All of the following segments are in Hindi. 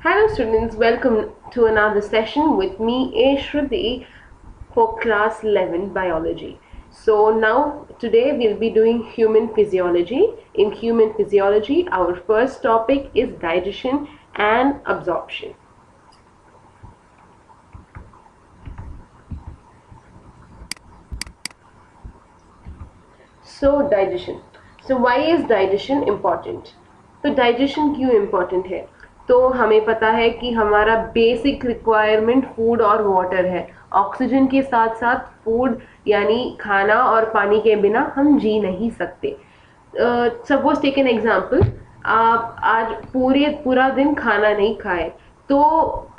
Hello students, welcome to another session with me A. Shruti for class 11 biology. So now today we'll be doing human physiology. In human physiology, our first topic is digestion and absorption. So digestion. So why is digestion important? तो डाइजेशन क्यों इम्पोर्टेंट है? तो हमें पता है कि हमारा बेसिक रिक्वायरमेंट फूड और वाटर है. ऑक्सीजन के साथ साथ फूड यानी खाना और पानी के बिना हम जी नहीं सकते. सपोज टेक एन एग्जाम्पल, आप आज पूरा दिन खाना नहीं खाए तो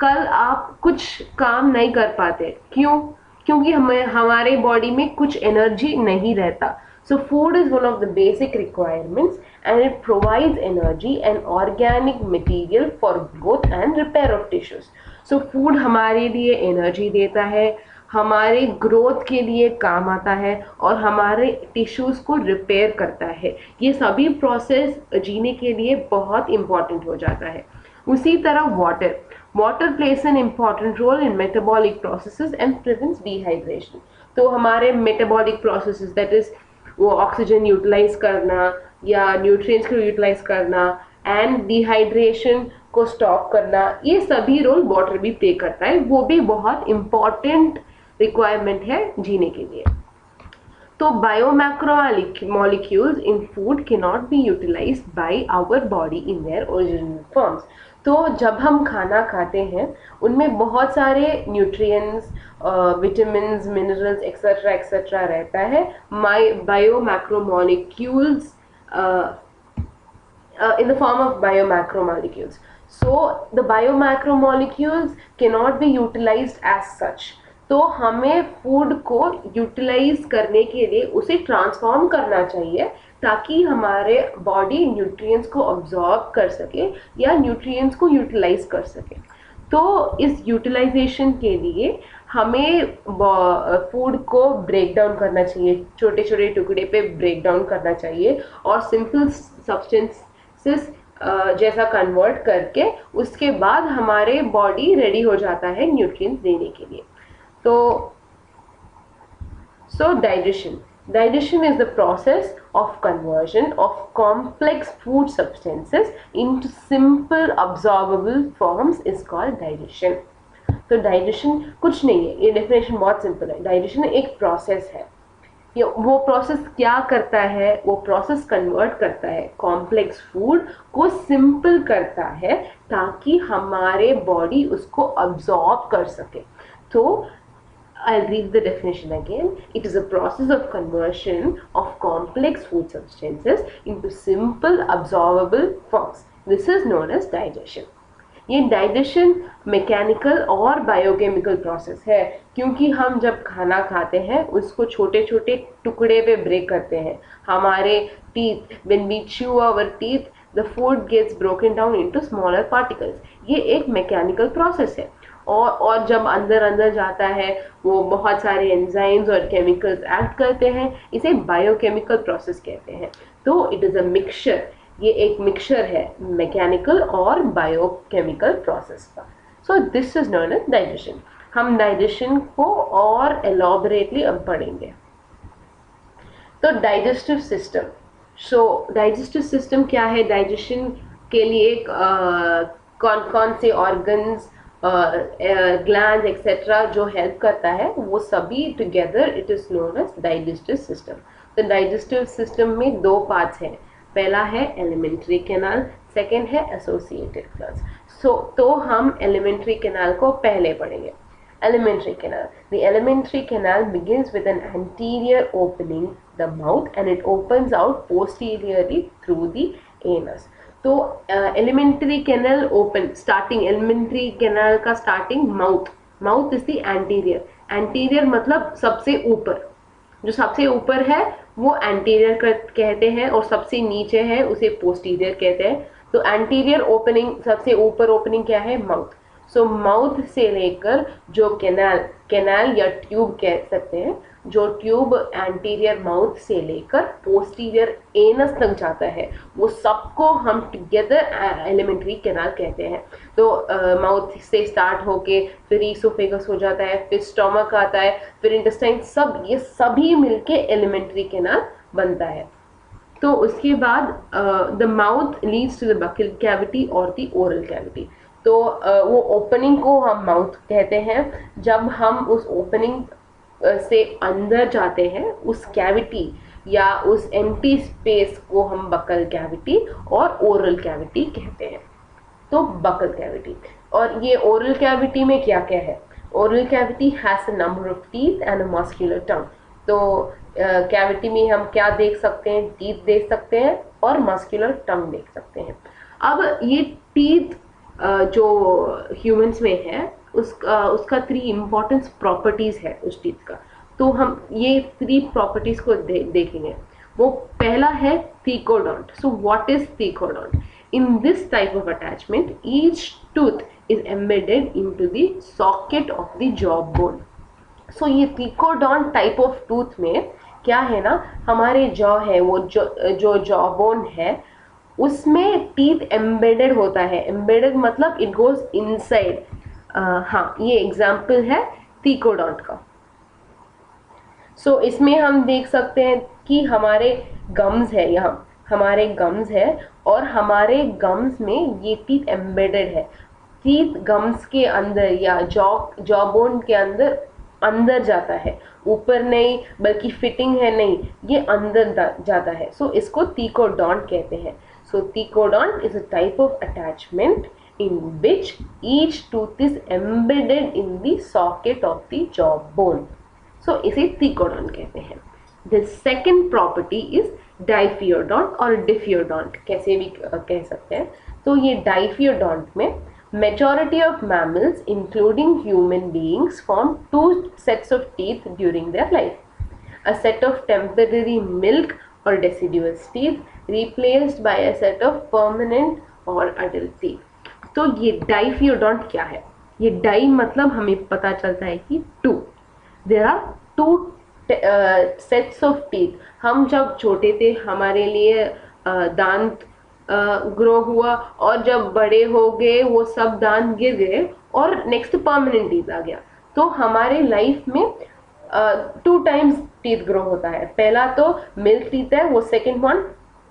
कल आप कुछ काम नहीं कर पाते. क्यों? क्योंकि हमें हमारे बॉडी में कुछ एनर्जी नहीं रहता. So food is one of the basic requirements and it provides energy and organic material for growth and repair of tissues. So food हमारे लिए एनर्जी देता है, हमारे ग्रोथ के लिए काम आता है और हमारे टिश्यूज को रिपेयर करता है. ये सभी प्रोसेस जीने के लिए बहुत इंपॉर्टेंट हो जाता है. उसी तरह water plays an important role in metabolic processes and prevents dehydration. तो हमारे मेटाबॉलिक प्रोसेसेस दैट इज वो ऑक्सीजन यूटिलाइज करना या न्यूट्रिएंट्स को यूटिलाइज करना एंड डिहाइड्रेशन को स्टॉप करना, ये सभी रोल वाटर भी प्ले करता है. वो भी बहुत इंपॉर्टेंट रिक्वायरमेंट है जीने के लिए. तो biomacromolecules in food cannot be utilised by our body in their original forms. तो जब हम खाना खाते हैं उनमें बहुत सारे nutrients, vitamins, minerals etcetera etcetera रहता है. बायोमैक्रोमोलिक्यूल्स in the form of biomacromolecules. So the biomacromolecules cannot be utilized as such. तो हमें फूड को यूटिलाइज करने के लिए उसे ट्रांसफॉर्म करना चाहिए ताकि हमारे बॉडी न्यूट्रिएंट्स को अब्जॉर्ब कर सके या न्यूट्रिएंट्स को यूटिलाइज कर सके. तो इस यूटिलाइजेशन के लिए हमें फूड को ब्रेक डाउन करना चाहिए, छोटे छोटे टुकड़े पे ब्रेक डाउन करना चाहिए और सिंपल सब्सटेंसेस जैसा कन्वर्ट करके उसके बाद हमारे बॉडी रेडी हो जाता है न्यूट्रिएंट्स देने के लिए. So digestion is the process of conversion of complex food substances into simple absorbable forms is called digestion. तो digestion कुछ नहीं है, ये definition बहुत simple है. digestion एक process है. ये वो process क्या करता है? वो process convert करता है complex food को simple करता है ताकि हमारे body उसको absorb कर सके. तो I'll read the definition again. It is a process of conversion of complex food substances into simple absorbable forms. This is known as digestion. ये digestion मैकेनिकल और बायोकेमिकल प्रोसेस है क्योंकि हम जब खाना खाते हैं उसको छोटे छोटे टुकड़े पे ब्रेक करते हैं. हमारे teeth, when we chew our teeth, the food gets broken down into smaller particles. ये एक मैकेनिकल प्रोसेस है और जब अंदर जाता है वो बहुत सारे एंजाइम्स और केमिकल्स एक्ट करते हैं. इसे बायोकेमिकल प्रोसेस कहते हैं. तो इट इज़ अ मिक्सचर, ये एक मिक्सचर है मैकेनिकल और बायोकेमिकल प्रोसेस का. So this is known as digestion. हम डाइजेशन को और एलॉबरेटली अब पढ़ेंगे. तो digestive system. So digestive system क्या है? डाइजेशन के लिए कौन कौन से ऑर्गन्स, ग्लैंड एक्सेट्रा जो हेल्प करता है वो सभी together it is known as digestive system. तो डाइजेस्टिव सिस्टम में दो पार्ट्स हैं. पहला है एलिमेंट्री कैनाल, सेकेंड है एसोसिएटेड ग्लैंड्स. तो हम एलिमेंट्री कैनाल को पहले पढ़ेंगे. Elementary canal. The elementary canal begins with an anterior opening, the mouth, and it opens out posteriorly through the anus. तो alimentary canal open starting, alimentary canal का starting mouth is the anterior. Anterior मतलब सबसे ऊपर. जो सबसे ऊपर है वो एंटीरियर कहते हैं और सबसे नीचे है उसे पोस्टीरियर कहते हैं. तो एंटीरियर ओपनिंग, सबसे ऊपर ओपनिंग क्या है? माउथ. सो माउथ से लेकर जो कैनाल या ट्यूब कह सकते हैं, जो ट्यूब एंटीरियर माउथ से लेकर पोस्टीरियर एनस तक जाता है, वो सबको हम टुगेदर एलिमेंट्री कैनाल कहते हैं। तो माउथ से स्टार्ट होके फिर ईसोफेगस हो जाता है, फिर स्टोमक आता है, फिर इंटेस्टाइन, सब ये सभी मिलके एलिमेंट्री कैनाल बनता है। तो उसके बाद the mouth leads to the buccal cavity और द ओरल कैविटी। तो वो ओपनिंग को हम माउथ कहते हैं। जब हम उस ओपनिंग से अंदर जाते हैं, उस कैविटी या उस एम्प्टी स्पेस को हम बकल कैविटी और ओरल कैविटी कहते हैं। तो बकल कैविटी, और ये ओरल कैविटी में क्या क्या है? Oral cavity has a number of teeth and a muscular tongue. तो कैविटी में हम क्या देख सकते हैं? टीथ देख सकते हैं और मस्कुलर टंग देख सकते हैं। अब ये टीथ जो ह्यूमंस में है, उसका 3 इम्पॉर्टेंट प्रॉपर्टीज है उस टीथ का। तो हम ये 3 प्रॉपर्टीज को देखेंगे। वो पहला है thecodont. So what is thecodont? In this type of attachment, each tooth is embedded into the socket of the jawbone. So ये थीकोडोंट टाइप ऑफ टूथ में क्या है ना, हमारे जॉ है, वो जो जॉबोन है, उसमें टीथ एम्बेडेड होता है। एम्बेडेड मतलब इट गोज इनसाइड। हाँ, ये एग्जाम्पल है थीकोडोंट का। सो इसमें हम देख सकते हैं कि हमारे गम्स है, यहाँ हमारे गम्स है और हमारे गम्स में ये टीथ एम्बेडेड है। टीथ गम्स के अंदर या जॉ बोन के अंदर जाता है, ऊपर नहीं, बल्कि फिटिंग है नहीं, ये अंदर जाता है। सो इसको थीकोडोंट कहते हैं। So thecodont is a type of attachment in which each tooth is embedded in the socket of the jaw bone. So इसे थीकोडोंट कहते हैं। The second property is डाइफियोडोंट और डिफियोडोंट, कैसे भी कह सकते हैं। तो ये डाइफियोडोंट में majority of mammals including human beings form 2 sets of teeth during their life. A set of temporary milk or deciduous teeth replaced by a set of permanent or adult teeth. तो ये डाइफियोडोंट क्या है? ये डाई मतलब हमें पता चलता है कि 2, there are 2 sets of teeth. हम जब छोटे थे हमारे लिए दांत ग्रो हुआ, और जब बड़े हो गए वो सब दांत गिर गए और नेक्स्ट परमानेंट टीथ आ गया। तो हमारे लाइफ में 2 टाइम्स टीथ ग्रो होता है। पहला तो मिल्क टीथ है, वो सेकेंड वन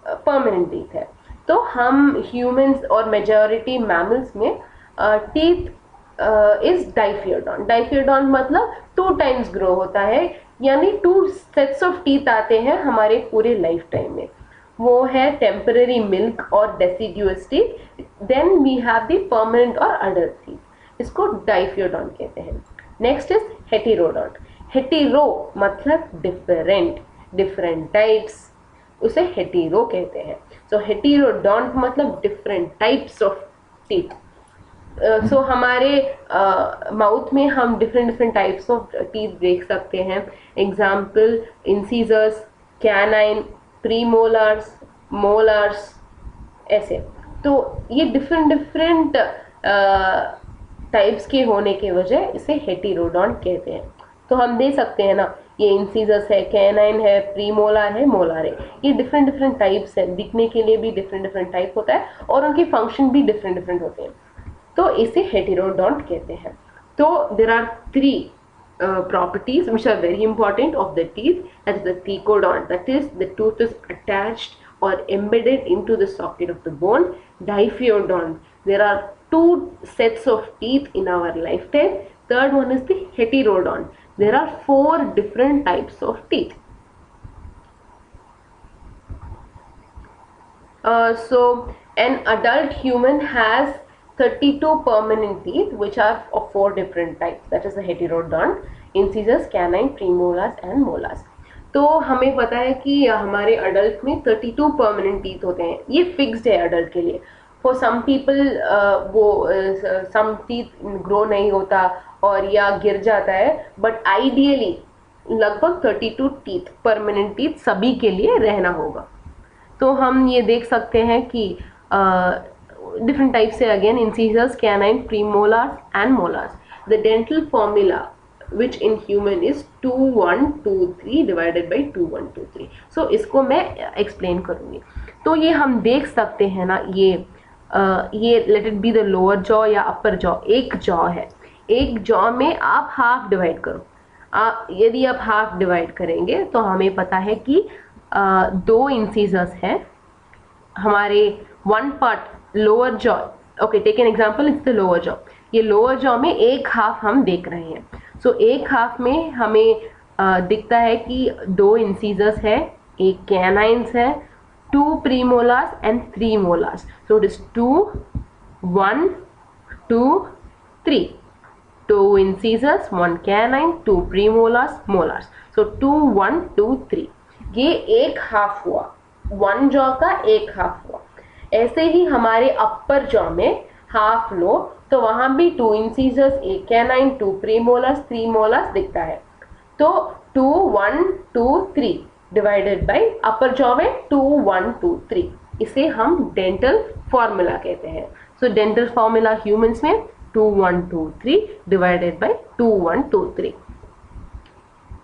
परमानेंट टीथ है। तो हम ह्यूमंस और मेजॉरिटी मैमल्स में टीथ इज डाइफियोडोंट। डाइफियोडोंट मतलब 2 टाइम्स ग्रो होता है, यानी 2 सेट्स ऑफ टीथ आते हैं हमारे पूरे लाइफ टाइम में। वो है टेम्पररी मिल्क और deciduous teeth, then we have the permanent और अडल्ट टीथ। इसको डाइफियोडोंट कहते हैं। Next is heterodont. हेटेरो मतलब डिफरेंट टाइप्स, उसे हेटेरो कहते हैं। सो हेटेरोडोंट मतलब different types of teeth. So हमारे माउथ में हम डिफरेंट टाइप्स ऑफ टीथ देख सकते हैं। Example incisors, canine, premolars, molars, ऐसे। तो ये डिफरेंट टाइप्स के होने के वजह इसे हेटेरोडोंट कहते हैं। तो हम दे सकते हैं ना, ये इंसीजर्स है, कैनाइन है, प्रीमोलर है, मोलर है, ये डिफरेंट टाइप्स है। दिखने के लिए भी डिफरेंट टाइप होता है और उनके फंक्शन भी डिफरेंट होते हैं। तो इसे हेटेरोडोंट कहते हैं। तो there are 3 properties which are very important of the teeth. That is the thecodont, that is the tooth is attached or embedded into the socket of the bone. Diphyodont, there are 2 sets of teeth in our lifetime. Third one is the heterodont, there are 4 different types of teeth. So an adult human has 32 permanent teeth which are of 4 different types, that is the heterodont, incisors, canine, premolars and molars. तो हमें पता है कि हमारे अडल्ट में 32 परमानेंट टीथ होते हैं। ये फिक्स्ड है अडल्ट के लिए। फॉर सम पीपल वो सम टीथ ग्रो नहीं होता और या गिर जाता है, बट आइडियली लगभग 32 टीथ परमानेंट टीथ सभी के लिए रहना होगा। तो हम ये देख सकते हैं कि different types है again, incisors, canine, premolars and molars. The dental formula which in human is 2123 divided by 2123. So इसको मैं explain करूँगी. तो ये हम देख सकते हैं ना, ये let it be the lower jaw या upper jaw, एक jaw है, एक jaw में आप half divide करो. यदि आप half divide करेंगे तो हमें पता है कि दो इंसीजर्स हैं हमारे one part lower jaw. Okay, take an example, it's the lower jaw. ये lower jaw में एक हाफ हम देख रहे हैं. So एक हाफ में हमें दिखता है कि दो इंसीजर्स है, एक कैनाइन्स है, 2 premolars and 3 molars. So it is 2, 1, 2, 3. 2 incisors, 1 canine, 2 premolars, molars. So 2, 1, 2, 3. ये एक हाफ हुआ, वन जॉ का एक हाफ हुआ. ऐसे ही हमारे अपर जॉ में हाफ लो तो वहां भी 2 इंसीजर्स, एक कैनाइन, 2 प्रीमोलर्स, 3 मोलर्स दिखता है. तो 2, 1, 2, 3 डिवाइडेड बाय अपर जॉ में 2, 1, 2, 3. इसे हम डेंटल फॉर्मूला कहते हैं. सो डेंटल फॉर्मूला ह्यूमंस में 2, 1, 2, 3 divided by 2, 1, 2, 3.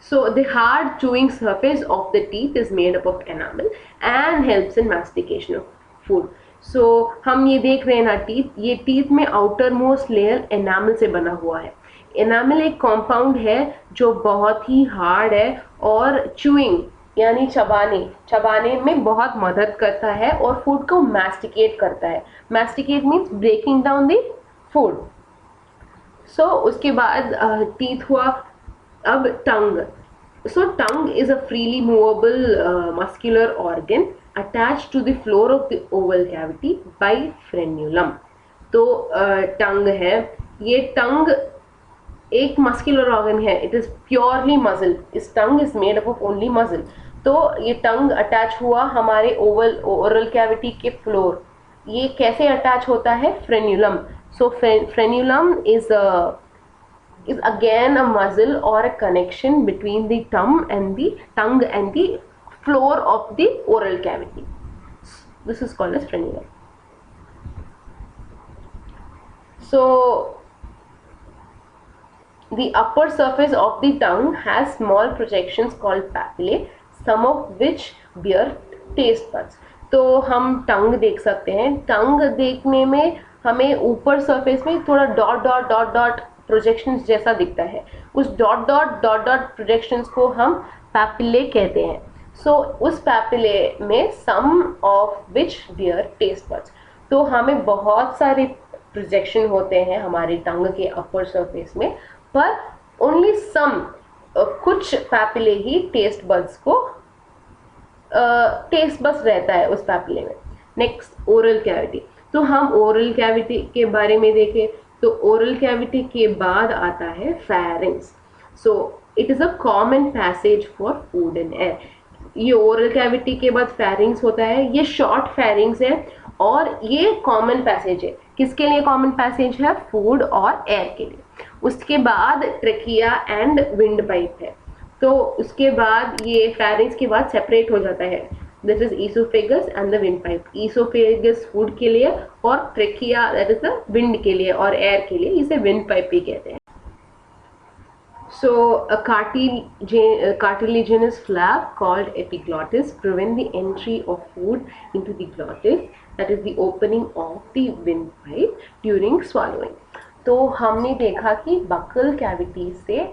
So the hard chewing surface of the teeth is made up of enamel and helps in mastication of food. So हम ये देख रहे हैं ना टीथ, ये टीथ में आउटर मोस्ट लेयर एनामल से बना हुआ है. एनामल एक कॉम्पाउंड है जो बहुत ही हार्ड है और च्यूइंग यानी चबाने में बहुत मदद करता है और फूड को मैस्टिकेट करता है. Masticate means breaking down the food. So उसके बाद टीथ हुआ. अब टंग. So tongue is a freely movable muscular organ attached to the floor of the oval cavity by frenulum. तो टंग है, ये टंग एक मस्कुलर ऑर्गन है. It is purely muscle. इस tongue is made up of only muscle. तो ये टंग अटैच हुआ हमारे ओरल कैविटी के फ्लोर. ये कैसे अटैच होता है? Frenulum. So frenulum is again a muscle or a connection between the tongue and the floor of the oral cavity. This is called as frenulum. So the upper surface of the tongue has small projections called papillae, some of which bear taste buds. तो हम टंग देख सकते हैं. टंग देखने में हमें ऊपर सरफेस में थोड़ा dot dot dot dot projections जैसा दिखता है. उस dot dot dot dot projections को हम पैपिले कहते हैं. सो उस पैपिले में some of which bear taste buds. तो हमें बहुत सारे प्रोजेक्शन होते हैं हमारे टंग के अपर सरफेस में, पर ओनली सम कुछ पैपिले ही टेस्ट बड्स को टेस्ट बस रहता है उस पैपिले में. Next oral cavity. तो हम ओरल कैविटी के बारे में देखें तो ओरल कैविटी के बाद आता है pharynx. So it is a common passage for food and air. ये ओरल कैविटी के बाद फेरिंग्स होता है. ये शॉर्ट फेरिंग्स है और ये कॉमन पैसेज है. किसके लिए कॉमन पैसेज है? फूड और एयर के लिए. उसके बाद ट्रेकिया एंड विंड पाइप है. तो उसके बाद ये फेरिंग्स के बाद सेपरेट हो जाता है. This is oesophagus and the wind pipe. Oesophagus food के लिए और trachea that is the wind के लिए और एयर के लिए. इसे विंड पाइप भी कहते हैं. So a cartilaginous flap called epiglottis prevent the entry of food into the glottis, that is the opening of the windpipe during swallowing. तो हमने देखा कि बकल कैविटी से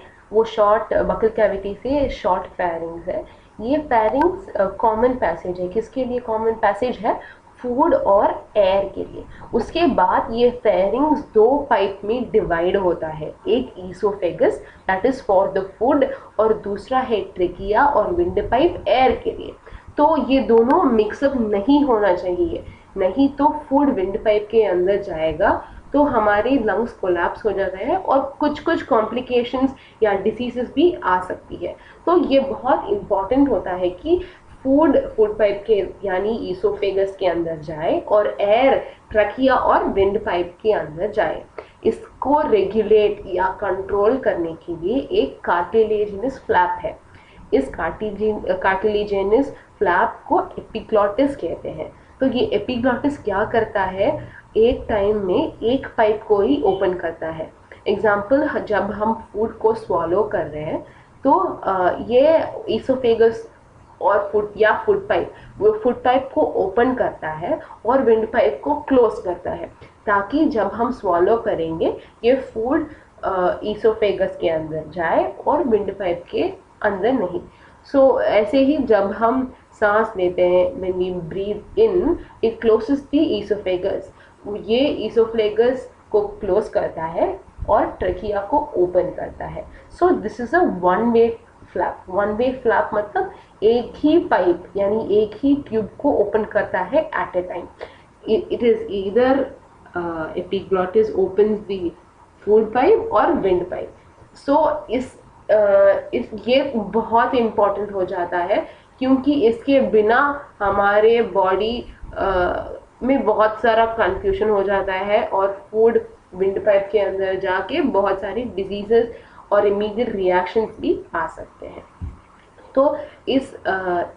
शॉर्ट फेरिंग्स है. ये फेरिंग्स कॉमन पैसेज है. किसके लिए कॉमन पैसेज है? फूड और एयर के लिए. उसके बाद ये फेरिंग्स दो पाइप में डिवाइड होता है. एक oesophagus that is for the food और दूसरा है ट्रेकिया और विंड पाइप एयर के लिए. तो ये दोनों मिक्सअप नहीं होना चाहिए, नहीं तो फूड विंड पाइप के अंदर जाएगा तो हमारे लंग्स कोलैप्स हो जाता है और कुछ कॉम्प्लिकेशंस या डिसीजेस भी आ सकती है. तो ये बहुत इम्पॉर्टेंट होता है कि फूड पाइप के यानी ईसोफेगस के अंदर जाए और एयर ट्रकिया और विंड पाइप के अंदर जाए. इसको रेगुलेट या कंट्रोल करने के लिए एक कार्टिलेजिनस फ्लैप है. इस कार्टिलेजिनस फ्लैप को एपिग्लॉटिस कहते हैं. तो ये एपिग्लॉटिस क्या करता है? एक टाइम में एक पाइप को ही ओपन करता है। एग्जाम्पल, जब हम फूड को स्वॉलो कर रहे हैं तो ये ईसोफेगस और फूड पाइप, वो फूड पाइप को ओपन करता है और विंड पाइप को क्लोज करता है, ताकि जब हम स्वॉलो करेंगे ये फूड ईसोफेगस के अंदर जाए और विंड पाइप के अंदर नहीं। सो ऐसे ही जब हम सांस लेते हैं, when we breathe in, it closes the esophagus, ये ईसोफेगस को क्लोज करता है और ट्रकिया को ओपन करता है। सो this is a one way flap. One way flap मतलब एक ही पाइप यानी एक ही ट्यूब को ओपन करता है at a time. It is either epiglottis opens the food pipe और विंड पाइप। सो ये बहुत इम्पोर्टेंट हो जाता है, क्योंकि इसके बिना हमारे बॉडी में बहुत सारा कंफ्यूजन हो जाता है और फूड विंड पाइप के अंदर जाके बहुत सारी डिजीजेस और इमीडिएट रिएक्शंस भी आ सकते हैं। तो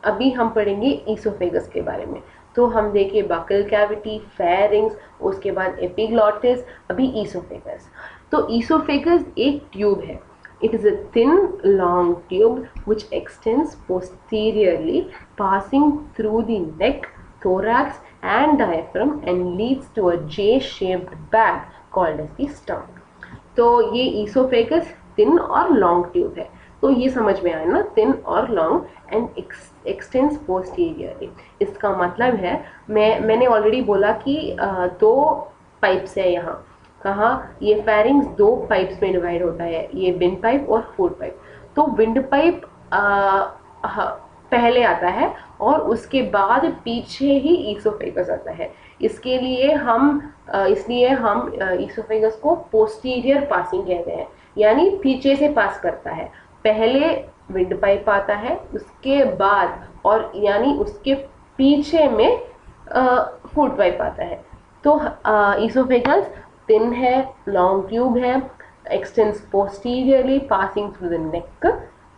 अभी हम पढ़ेंगे ईसोफेगस के बारे में। तो हम देखिए बकल कैविटी, फेरिंग्स, उसके बाद एपिग्लॉटिस, अभी ईसोफेगस। तो ईसोफेगस एक ट्यूब है। It is a thin, long tube which extends posteriorly, passing through the neck, thorax and diaphragm and leads to a J-shaped bag called as the stomach. तो ये ईसोफेगस थिन और लॉन्ग ट्यूब है। तो ये समझ में आया ना, थिन और लॉन्ग एंड एक्सटेंड्स पोस्टीरियरली। इसका मतलब है, मैंने ऑलरेडी बोला कि दो पाइप्स है यहाँ। कहाँ? ये फेरिंग्स दो पाइप्स में डिवाइड होता है, ये विंड पाइप और फूड पाइप। तो विंड पाइप पहले आता है और उसके बाद पीछे ही ईसोफेगस आता है। इसलिए हम ईसोफेगस को पोस्टीरियर पासिंग कहते हैं, यानी पीछे से पास करता है। पहले विंड पाइप आता है, उसके बाद और यानी उसके पीछे में फूड पाइप आता है। तो ईसोफेगस थिन है, लॉन्ग ट्यूब है, x tends posteriorly passing through the neck,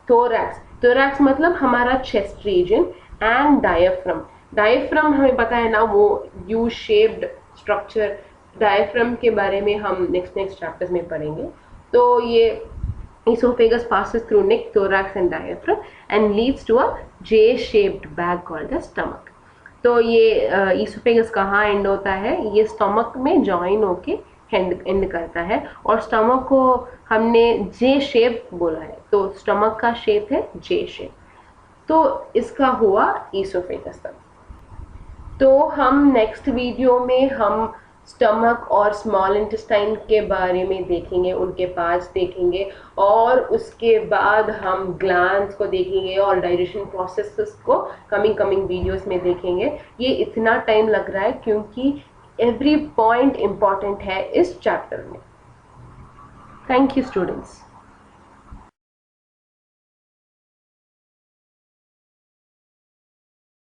thorax मतलब हमारा चेस्ट रीजन, एंड डायफ्राम हमें पता है ना, वो यू शेप्ड स्ट्रक्चर। डायफ्राम के बारे में हम नेक्स्ट चैप्टर्स में पढ़ेंगे। तो ये esophagus passes through neck, thorax and diaphragm and leads to a J-shaped bag called the stomach. तो ये ईसोफेगस कहाँ एंड होता है? ये स्टमक में जॉइन होके एंड करता है, और स्टमक को हमने जे शेप बोला है, तो स्टमक का शेप है जे शेप। तो इसका हुआ ईसोफेगस तक। तो हम नेक्स्ट वीडियो में हम स्टमक और स्मॉल इंटेस्टाइन के बारे में देखेंगे, उनके पार्ट्स देखेंगे, और उसके बाद हम ग्लैंड्स को देखेंगे और डाइजेशन प्रोसेसेस को कमिंग वीडियोस में देखेंगे। ये इतना टाइम लग रहा है क्योंकि एवरी पॉइंट इम्पॉर्टेंट है इस चैप्टर में। Thank you students.